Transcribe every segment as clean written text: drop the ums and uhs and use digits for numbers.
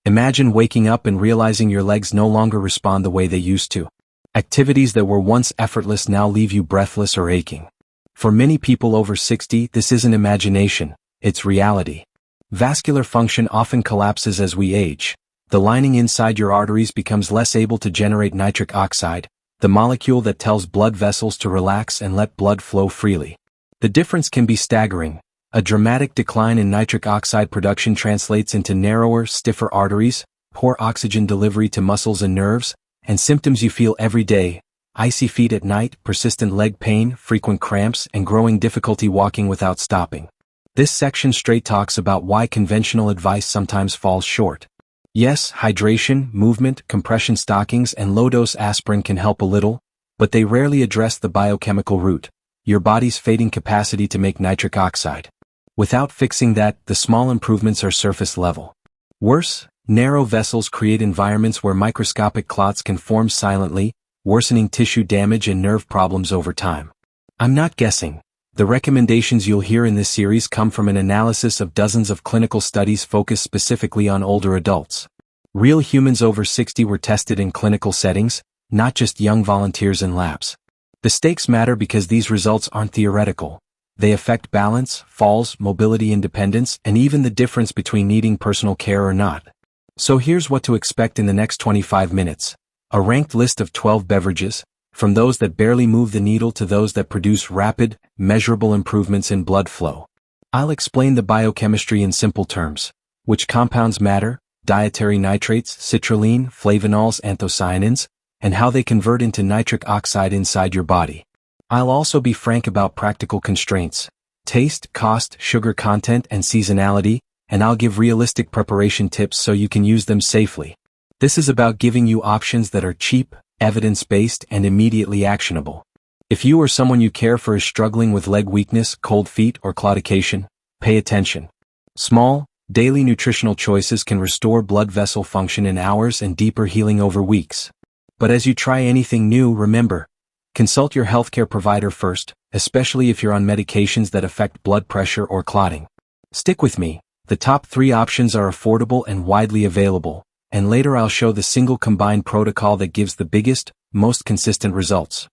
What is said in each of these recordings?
Imagine waking up and realizing your legs no longer respond the way they used to. Activities that were once effortless now leave you breathless or aching. For many people over 60, this isn't imagination, it's reality. Vascular function often collapses as we age. The lining inside your arteries becomes less able to generate nitric oxide, the molecule that tells blood vessels to relax and let blood flow freely. The difference can be staggering. A dramatic decline in nitric oxide production translates into narrower, stiffer arteries, poor oxygen delivery to muscles and nerves, and symptoms you feel every day: icy feet at night, persistent leg pain, frequent cramps, and growing difficulty walking without stopping. This section straight talks about why conventional advice sometimes falls short. Yes, hydration, movement, compression stockings, and low-dose aspirin can help a little, but they rarely address the biochemical root, your body's fading capacity to make nitric oxide. Without fixing that, the small improvements are surface level. Worse, narrow vessels create environments where microscopic clots can form silently, worsening tissue damage and nerve problems over time. I'm not guessing. The recommendations you'll hear in this series come from an analysis of dozens of clinical studies focused specifically on older adults. Real humans over 60 were tested in clinical settings, not just young volunteers in labs. The stakes matter because these results aren't theoretical. They affect balance, falls, mobility independence, and even the difference between needing personal care or not. So here's what to expect in the next 25 minutes. A ranked list of 12 beverages, from those that barely move the needle to those that produce rapid, measurable improvements in blood flow. I'll explain the biochemistry in simple terms: which compounds matter, dietary nitrates, citrulline, flavonols, anthocyanins, and how they convert into nitric oxide inside your body. I'll also be frank about practical constraints: taste, cost, sugar content, and seasonality, and I'll give realistic preparation tips so you can use them safely. This is about giving you options that are cheap, evidence-based, and immediately actionable. If you or someone you care for is struggling with leg weakness, cold feet, or claudication, pay attention. Small, daily nutritional choices can restore blood vessel function in hours and deeper healing over weeks. But as you try anything new, remember, consult your healthcare provider first, especially if you're on medications that affect blood pressure or clotting. Stick with me. The top 3 options are affordable and widely available, and later I'll show the single combined protocol that gives the biggest, most consistent results.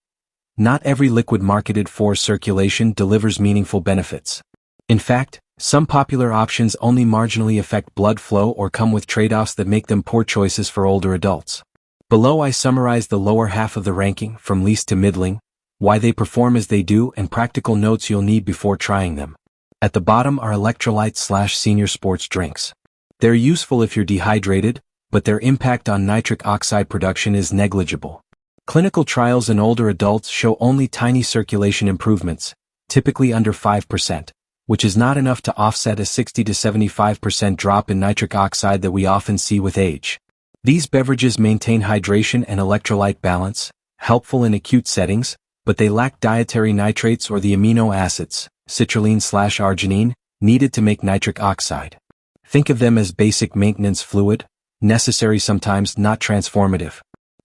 Not every liquid marketed for circulation delivers meaningful benefits. In fact, some popular options only marginally affect blood flow or come with trade-offs that make them poor choices for older adults. Below I summarize the lower half of the ranking, from least to middling, why they perform as they do, and practical notes you'll need before trying them. At the bottom are electrolyte/senior sports drinks. They're useful if you're dehydrated, but their impact on nitric oxide production is negligible. Clinical trials in older adults show only tiny circulation improvements, typically under 5%, which is not enough to offset a 60 to 75% drop in nitric oxide that we often see with age. These beverages maintain hydration and electrolyte balance, helpful in acute settings, but they lack dietary nitrates or the amino acids, citrulline/arginine, needed to make nitric oxide. Think of them as basic maintenance fluid, necessary sometimes, not transformative.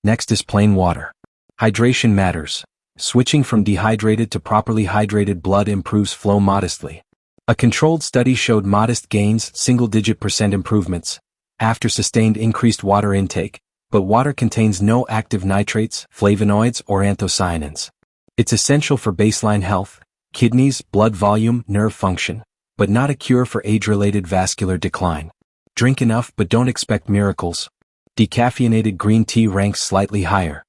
Next is plain water. Hydration matters. Switching from dehydrated to properly hydrated blood improves flow modestly. A controlled study showed modest gains, single-digit % improvements, after sustained increased water intake, but water contains no active nitrates, flavonoids, or anthocyanins. It's essential for baseline health, kidneys, blood volume, nerve function, but not a cure for age-related vascular decline. Drink enough but don't expect miracles. Decaffeinated green tea ranks slightly higher.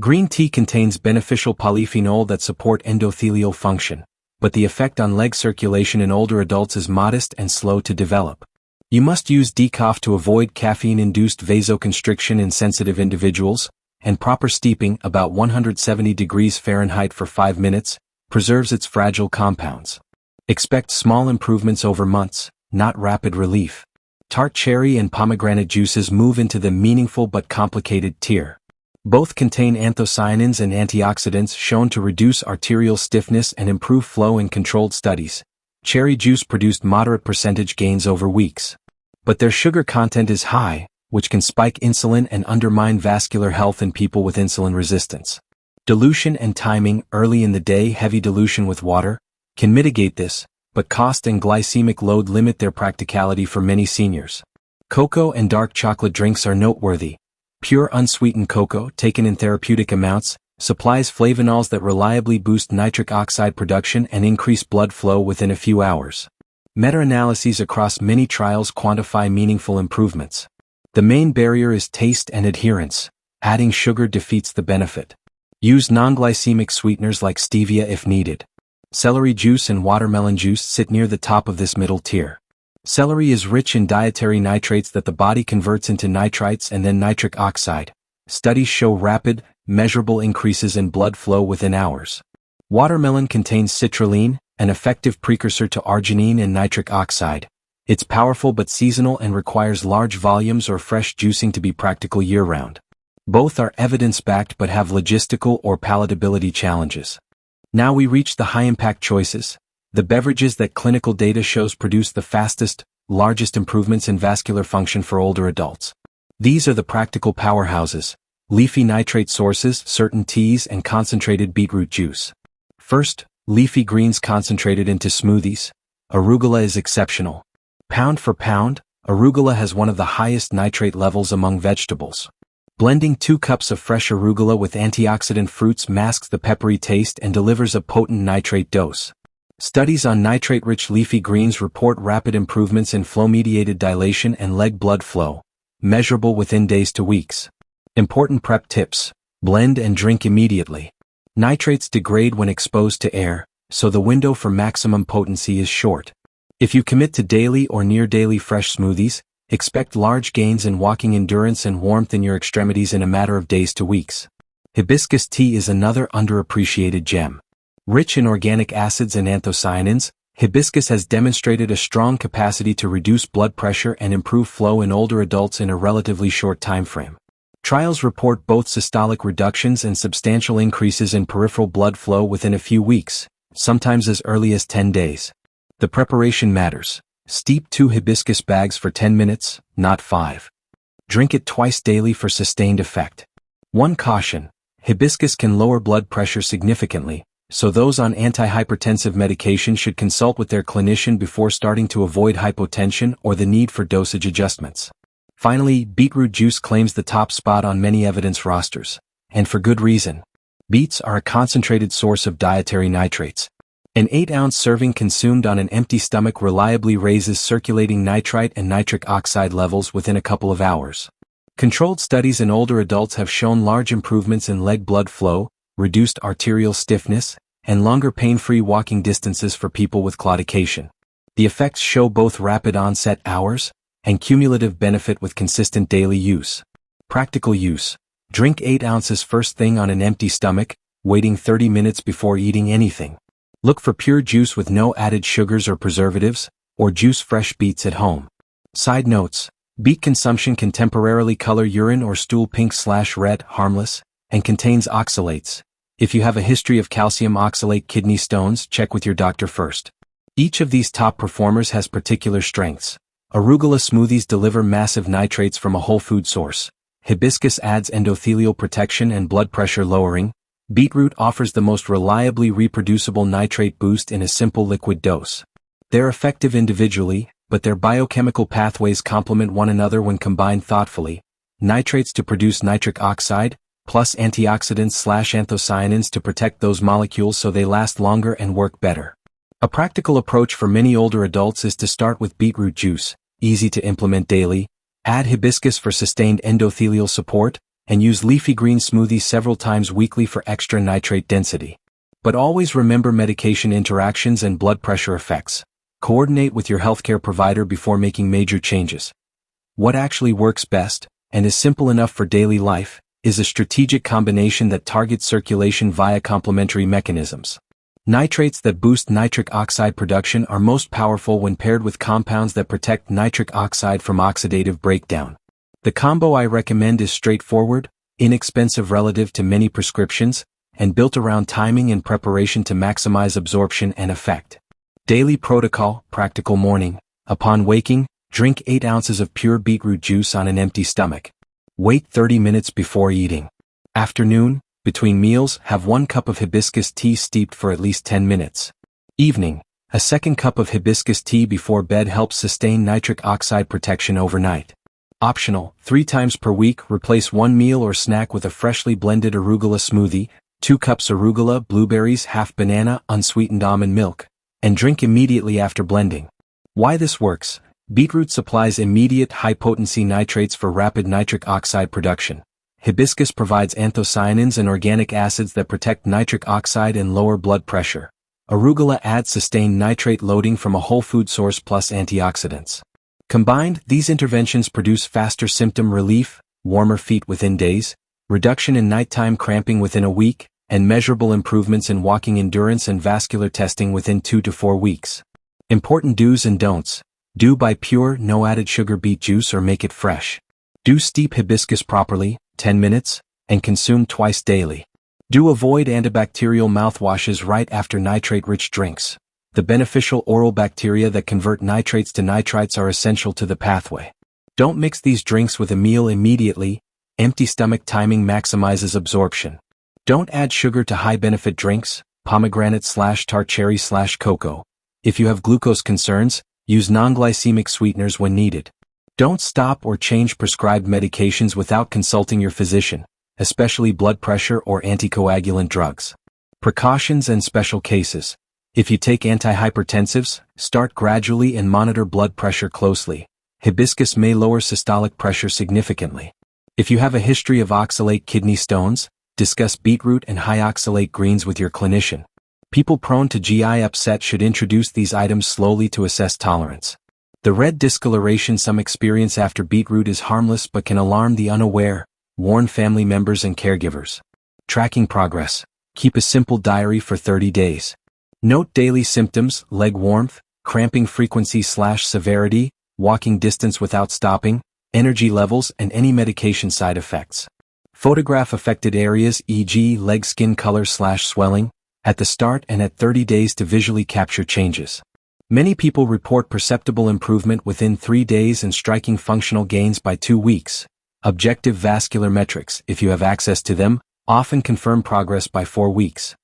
Green tea contains beneficial polyphenol that support endothelial function, but the effect on leg circulation in older adults is modest and slow to develop. You must use decaf to avoid caffeine-induced vasoconstriction in sensitive individuals, and proper steeping, about 170 degrees Fahrenheit for 5 minutes, preserves its fragile compounds. Expect small improvements over months, not rapid relief. Tart cherry and pomegranate juices move into the meaningful but complicated tier. Both contain anthocyanins and antioxidants shown to reduce arterial stiffness and improve flow in controlled studies. Cherry juice produced moderate percentage gains over weeks. But their sugar content is high, which can spike insulin and undermine vascular health in people with insulin resistance. Dilution and timing: early in the day, heavy dilution with water can mitigate this, but cost and glycemic load limit their practicality for many seniors. Cocoa and dark chocolate drinks are noteworthy. Pure unsweetened cocoa, taken in therapeutic amounts, supplies flavonols that reliably boost nitric oxide production and increase blood flow within a few hours. Meta-analyses across many trials quantify meaningful improvements. The main barrier is taste and adherence. Adding sugar defeats the benefit. Use non-glycemic sweeteners like stevia if needed. Celery juice and watermelon juice sit near the top of this middle tier. Celery is rich in dietary nitrates that the body converts into nitrites and then nitric oxide. Studies show rapid, measurable increases in blood flow within hours. Watermelon contains citrulline, an effective precursor to arginine and nitric oxide. It's powerful but seasonal and requires large volumes or fresh juicing to be practical year-round. Both are evidence-backed but have logistical or palatability challenges. Now we reach the high-impact choices, the beverages that clinical data shows produce the fastest, largest improvements in vascular function for older adults. These are the practical powerhouses: leafy nitrate sources, certain teas, and concentrated beetroot juice. First, leafy greens concentrated into smoothies. Arugula is exceptional. Pound for pound, arugula has one of the highest nitrate levels among vegetables. Blending 2 cups of fresh arugula with antioxidant fruits masks the peppery taste and delivers a potent nitrate dose. Studies on nitrate-rich leafy greens report rapid improvements in flow-mediated dilation and leg blood flow, measurable within days to weeks. Important prep tips: blend and drink immediately. Nitrates degrade when exposed to air, so the window for maximum potency is short. If you commit to daily or near-daily fresh smoothies, expect large gains in walking endurance and warmth in your extremities in a matter of days to weeks. Hibiscus tea is another underappreciated gem. Rich in organic acids and anthocyanins, hibiscus has demonstrated a strong capacity to reduce blood pressure and improve flow in older adults in a relatively short time frame. Trials report both systolic reductions and substantial increases in peripheral blood flow within a few weeks, sometimes as early as 10 days. The preparation matters. Steep 2 hibiscus bags for 10 minutes, not 5. Drink it twice daily for sustained effect. One caution: hibiscus can lower blood pressure significantly, so those on antihypertensive medication should consult with their clinician before starting to avoid hypotension or the need for dosage adjustments. Finally, beetroot juice claims the top spot on many evidence rosters, and for good reason. Beets are a concentrated source of dietary nitrates. An 8-ounce serving consumed on an empty stomach reliably raises circulating nitrite and nitric oxide levels within a couple of hours. Controlled studies in older adults have shown large improvements in leg blood flow, reduced arterial stiffness, and longer pain-free walking distances for people with claudication. The effects show both rapid onset hours and cumulative benefit with consistent daily use. Practical use: drink 8 ounces first thing on an empty stomach, waiting 30 minutes before eating anything. Look for pure juice with no added sugars or preservatives, or juice fresh beets at home. Side notes: beet consumption can temporarily color urine or stool pink/red, harmless, and contains oxalates. If you have a history of calcium oxalate kidney stones, check with your doctor first. Each of these top performers has particular strengths. Arugula smoothies deliver massive nitrates from a whole food source. Hibiscus adds endothelial protection and blood pressure lowering. Beetroot offers the most reliably reproducible nitrate boost in a simple liquid dose. They're effective individually, but their biochemical pathways complement one another when combined thoughtfully. Nitrates to produce nitric oxide, plus antioxidants/anthocyanins to protect those molecules so they last longer and work better. A practical approach for many older adults is to start with beetroot juice, easy to implement daily, add hibiscus for sustained endothelial support, and use leafy green smoothies several times weekly for extra nitrate density. But always remember medication interactions and blood pressure effects. Coordinate with your healthcare provider before making major changes. What actually works best, and is simple enough for daily life, is a strategic combination that targets circulation via complementary mechanisms. Nitrates that boost nitric oxide production are most powerful when paired with compounds that protect nitric oxide from oxidative breakdown. The combo I recommend is straightforward, inexpensive relative to many prescriptions, and built around timing and preparation to maximize absorption and effect. Daily protocol: practical morning. Upon waking, drink 8 ounces of pure beetroot juice on an empty stomach. Wait 30 minutes before eating. Afternoon, between meals, have 1 cup of hibiscus tea steeped for at least 10 minutes. Evening, a 2nd cup of hibiscus tea before bed helps sustain nitric oxide protection overnight. Optional, 3 times per week, replace one meal or snack with a freshly blended arugula smoothie, 2 cups arugula, blueberries, half banana, unsweetened almond milk, and drink immediately after blending. Why this works? Beetroot supplies immediate high-potency nitrates for rapid nitric oxide production. Hibiscus provides anthocyanins and organic acids that protect nitric oxide and lower blood pressure. Arugula adds sustained nitrate loading from a whole food source plus antioxidants. Combined, these interventions produce faster symptom relief, warmer feet within days, reduction in nighttime cramping within a week, and measurable improvements in walking endurance and vascular testing within 2 to 4 weeks. Important do's and don'ts. Do buy pure, no added sugar beet juice or make it fresh. Do steep hibiscus properly, 10 minutes, and consume twice daily. Do avoid antibacterial mouthwashes right after nitrate-rich drinks. The beneficial oral bacteria that convert nitrates to nitrites are essential to the pathway. Don't mix these drinks with a meal immediately. Empty stomach timing maximizes absorption. Don't add sugar to high-benefit drinks, pomegranate/tart cherry/cocoa. If you have glucose concerns, use non-glycemic sweeteners when needed. Don't stop or change prescribed medications without consulting your physician, especially blood pressure or anticoagulant drugs. Precautions and special cases. If you take antihypertensives, start gradually and monitor blood pressure closely. Hibiscus may lower systolic pressure significantly. If you have a history of oxalate kidney stones, discuss beetroot and high oxalate greens with your clinician. People prone to GI upset should introduce these items slowly to assess tolerance. The red discoloration some experience after beetroot is harmless but can alarm the unaware. Warn family members and caregivers. Tracking progress. Keep a simple diary for 30 days. Note daily symptoms, leg warmth, cramping frequency/severity, walking distance without stopping, energy levels, and any medication side effects. Photograph affected areas, e.g. leg skin color/swelling, at the start and at 30 days to visually capture changes. Many people report perceptible improvement within 3 days and striking functional gains by 2 weeks. Objective vascular metrics, if you have access to them, often confirm progress by 4 weeks.